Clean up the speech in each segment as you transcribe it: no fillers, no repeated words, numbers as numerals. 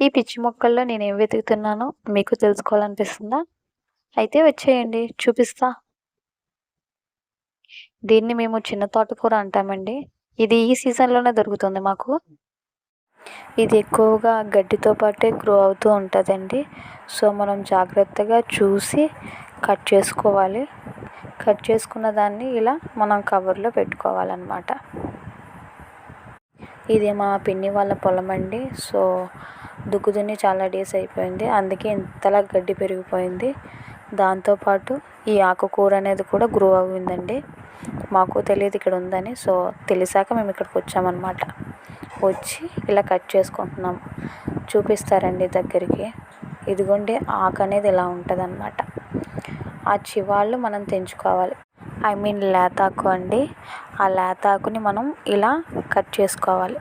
ఈ పిచ్చి మొక్కల్లో నేనేం వెతుకుతున్నానో మీకు తెలుసుకోవాలనిపిస్తుందా? అయితే వచ్చేయండి చూపిస్తా. దీన్ని మేము చిన్న తోటకూర అంటామండి. ఇది ఈ సీజన్‌లోనే దొరుకుతుంది మాకు. ఇది ఎక్కువగా గడ్డితో పాటే గ్రో అవుతూ ఉంటుందండి. సో మనం జాగ్రత్తగా చూసి కట్ చేసుకోవాలి. కట్ చేసుకున్న దాన్ని ఇలా మనం కవర్లో పెట్టుకోవాలన్నమాట. ఇది మా పిన్ని వాళ్ళ పొలం అండి. సో దుక్కుదున్ని చాలా డేస్ అయిపోయింది, అందుకే ఇంతలా గడ్డి పెరిగిపోయింది. దాంతోపాటు ఈ ఆకుకూర అనేది కూడా గ్రో అయిందండి. మాకు తెలియదు ఇక్కడ ఉందని. సో తెలిసాక మేము ఇక్కడికి వచ్చామన్నమాట. వచ్చి ఇలా కట్ చేసుకుంటున్నాం. చూపిస్తారండి దగ్గరికి. ఇదిగోండి ఆకు అనేది ఇలా ఉంటుంది అన్నమాట. ఆ చివాళ్ళు మనం తెంచుకోవాలి. లేతాకు అండి. ఆ లేతాకుని మనం ఇలా కట్ చేసుకోవాలి.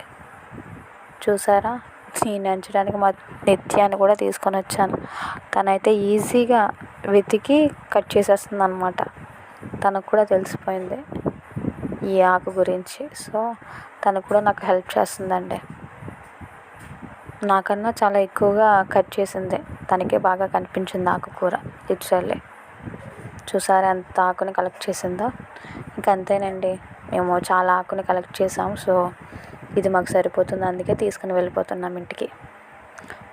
చూసారా, నేను నంచడానికి మా నిత్యాన్ని కూడా తీసుకొని వచ్చాను. తనైతే ఈజీగా వెతికి కట్ చేసేస్తుంది అనమాట. తనకు కూడా తెలిసిపోయింది ఈ ఆకు గురించి. సో తను కూడా నాకు హెల్ప్ చేస్తుందండి. నాకన్నా చాలా ఎక్కువగా కట్ చేసింది. తనకే బాగా కనిపించింది ఆకుకూర. ఇట్సల్లే చూసారా ఎంత ఆకుని కలెక్ట్ చేసిందో. ఇంకా అంతేనండి, మేము చాలా ఆకుని కలెక్ట్ చేసాము. సో ఇది మాకు సరిపోతుంది, అందుకే తీసుకుని వెళ్ళిపోతున్నాం ఇంటికి.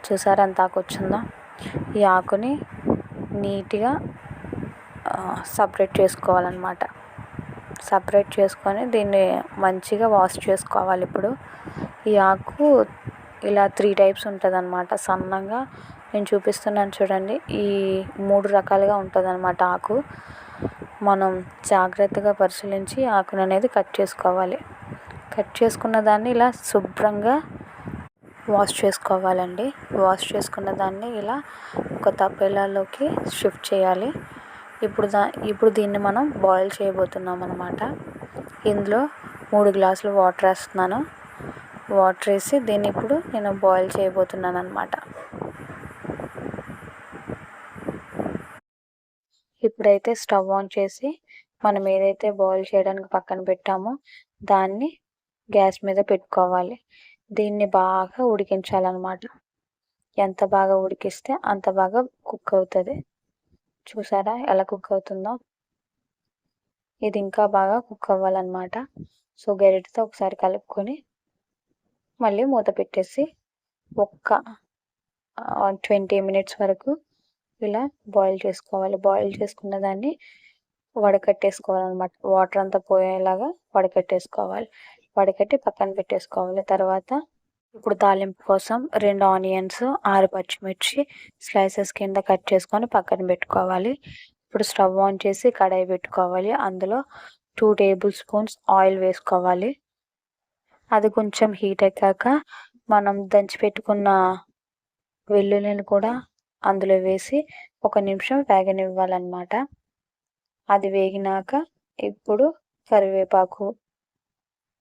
చూసారా ఎంత ఆకు వచ్చిందో. ఈ ఆకుని నీట్గా సపరేట్ చేసుకోవాలన్నమాట. సపరేట్ చేసుకొని దీన్ని మంచిగా వాష్ చేసుకోవాలి. ఇప్పుడు ఈ ఆకు ఇలా 3 టైప్స్ ఉంటుంది అన్నమాట. సన్నంగా నేను చూపిస్తున్నాను చూడండి. ఈ 3 రకాలుగా ఉంటుంది అన్నమాట ఆకు. మనం జాగ్రత్తగా పరిశీలించి ఆకును అనేది కట్ చేసుకోవాలి. కట్ చేసుకున్న దాన్ని ఇలా శుభ్రంగా వాష్ చేసుకోవాలండి. వాష్ చేసుకున్న దాన్ని ఇలా ఒక తప్పేలాలోకి షిఫ్ట్ చేయాలి. ఇప్పుడు దీన్ని మనం బాయిల్ చేయబోతున్నాం అన్నమాట. ఇందులో 3 గ్లాసులు వాటర్ వేస్తున్నాను. వాటర్ వేసి దీన్ని ఇప్పుడు నేను బాయిల్ చేయబోతున్నాను అన్నమాట. ఇప్పుడైతే స్టవ్ ఆన్ చేసి మనం ఏదైతే బాయిల్ చేయడానికి పక్కన పెట్టామో దాన్ని గ్యాస్ మీద పెట్టుకోవాలి. దీన్ని బాగా ఉడికించాలన్నమాట. ఎంత బాగా ఉడికిస్తే అంత బాగా కుక్ అవుతుంది. చూసారా ఎలా కుక్ అవుతుందో. ఇది ఇంకా బాగా కుక్ అవ్వాలన్నమాట. సో గరిటెతో ఒకసారి కలుపుకొని మళ్ళీ మూత పెట్టేసి ఒక్క 20 మినిట్స్ వరకు ఇలా బాయిల్ చేసుకోవాలి. బాయిల్ చేసుకున్న దాన్ని వడకట్టేసుకోవాలన్నమాట. వాటర్ అంతా పోయేలాగా వడకట్టేసుకోవాలి. వడకట్టి పక్కన పెట్టేసుకోవాలి. తర్వాత ఇప్పుడు తాలింపు కోసం 2 ఆనియన్స్, 6 పచ్చిమిర్చి స్లైసెస్ కింద కట్ చేసుకొని పక్కన పెట్టుకోవాలి. ఇప్పుడు స్టవ్ ఆన్ చేసి కడాయి పెట్టుకోవాలి. అందులో 2 టేబుల్ స్పూన్స్ ఆయిల్ వేసుకోవాలి. అది కొంచెం హీట్ ఎక్కాక మనం దంచి పెట్టుకున్న వెల్లుల్లిని కూడా అందులో వేసి 1 నిమిషం వేగనివ్వాలన్నమాట. అది వేగినాక ఇప్పుడు కరివేపాకు,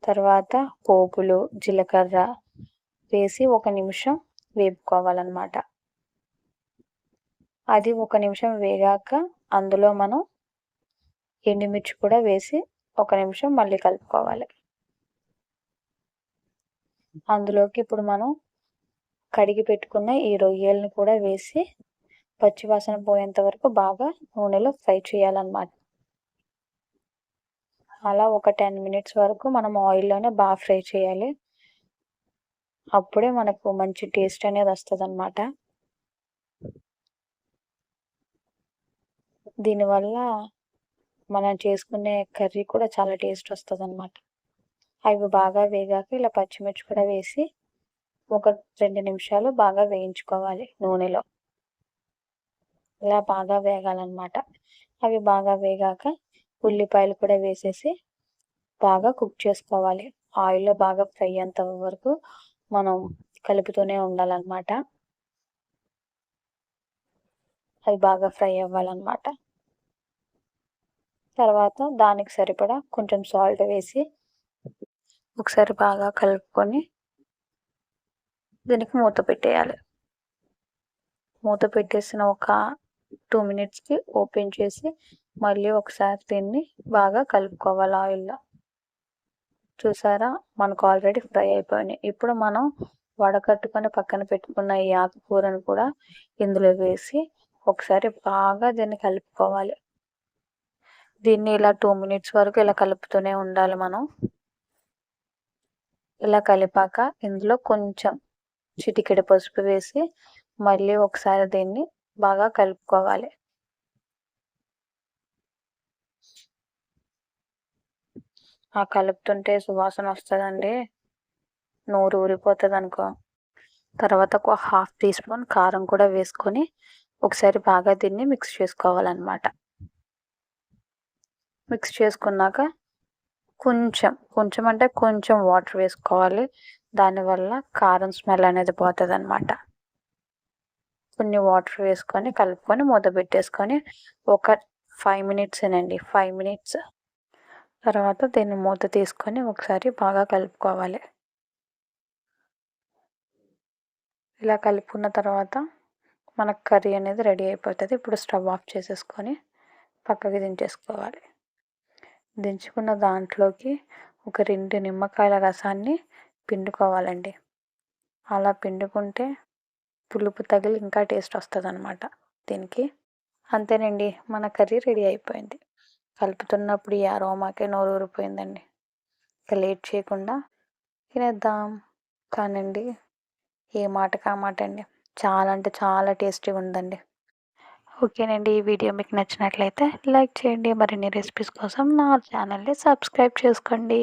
తర్వాత పోపులు, జీలకర్ర వేసి 1 నిమిషం వేపుకోవాలన్నమాట. అది 1 నిమిషం వేగాక అందులో మనం ఎండుమిర్చి కూడా వేసి 1 నిమిషం మళ్ళీ కలుపుకోవాలి. అందులోకి ఇప్పుడు మనం కడిగి పెట్టుకున్న ఈ రొయ్యలను కూడా వేసి పచ్చివాసన పోయేంత వరకు బాగా నూనెలో ఫ్రై చేయాలన్నమాట. అలా ఒక 10 మినిట్స్ వరకు మనం ఆయిల్లోనే బాగా ఫ్రై చేయాలి. అప్పుడే మనకు మంచి టేస్ట్ అనేది వస్తుంది అన్నమాట. దీనివల్ల మనం చేసుకునే కర్రీ కూడా చాలా టేస్ట్ వస్తుంది అన్నమాట. అవి బాగా వేగాక ఇలా పచ్చిమిర్చి కూడా వేసి ఒక 2 నిమిషాలు బాగా వేయించుకోవాలి నూనెలో. ఇలా బాగా వేగాలన్నమాట. అవి బాగా వేగాక ఉల్లిపాయలు కూడా వేసేసి బాగా కుక్ చేసుకోవాలి. ఆయిల్లో బాగా ఫ్రై అయ్యేంత వరకు మనం కలుపుతూనే ఉండాలన్నమాట. అవి బాగా ఫ్రై అవ్వాలన్నమాట. తర్వాత దానికి సరిపడా కొంచెం సాల్ట్ వేసి ఒకసారి బాగా కలుపుకొని దీనికి మూత పెట్టేయాలి. మూత పెట్టేసిన ఒక 2 మినిట్స్కి ఓపెన్ చేసి మళ్ళీ ఒకసారి దీన్ని బాగా కలుపుకోవాలి ఆయిల్లో. చూసారా, మనకు ఆల్రెడీ ఫ్రై అయిపోయినాయి. ఇప్పుడు మనం వడకట్టుకొని పక్కన పెట్టుకున్న ఈ ఆకుకూరను కూడా ఇందులో వేసి ఒకసారి బాగా దీన్ని కలుపుకోవాలి. దీన్ని ఇలా 2 మినిట్స్ వరకు ఇలా కలుపుతూనే ఉండాలి మనం. ఇలా కలిపాక ఇందులో కొంచెం చిటికెడు పసుపు వేసి మళ్ళీ ఒకసారి దీన్ని బాగా కలుపుకోవాలి. ఆ కలుపుతుంటే సువాసన వస్తుందండి, నోరు ఊరిపోతుంది అనుకో. తర్వాత ఒక 1/2 టీ స్పూన్ కారం కూడా వేసుకొని ఒకసారి బాగా దీన్ని మిక్స్ చేసుకోవాలన్నమాట. మిక్స్ చేసుకున్నాక కొంచెం అంటే కొంచెం వాటర్ వేసుకోవాలి. దానివల్ల కారం స్మెల్ అనేది పోతుంది అన్నమాట. కొన్ని వాటర్ వేసుకొని కలుపుకొని మూత పెట్టేసుకొని ఒక 5 మినిట్సేనండి, 5 మినిట్స్ తర్వాత దీన్ని మూత తీసుకొని ఒకసారి బాగా కలుపుకోవాలి. ఇలా కలుపుకున్న తర్వాత మనకు కర్రీ అనేది రెడీ అయిపోతుంది. ఇప్పుడు స్టవ్ ఆఫ్ చేసేసుకొని పక్కకి దించేసుకోవాలి. దించుకున్న దాంట్లోకి ఒక 2 నిమ్మకాయల రసాన్ని పిండుకోవాలండి. అలా పిండుకుంటే పులుపు తగిలి ఇంకా టేస్ట్ వస్తుంది అన్నమాట దీనికి. అంతేనండి, మన కర్రీ రెడీ అయిపోయింది. కలుపుతున్నప్పుడు ఈ అరోమాకే నోరు ఊరిపోయిందండి. ఇక లేట్ చేయకుండా తినేద్దాం. కానండి ఏ మాటకి ఆ మాట అండి, చాలా అంటే చాలా టేస్టీగా ఉందండి. ఓకేనండి, ఈ వీడియో మీకు నచ్చినట్లయితే లైక్ చేయండి. మరిన్ని రెసిపీస్ కోసం నా ఛానల్ని సబ్స్క్రైబ్ చేసుకోండి.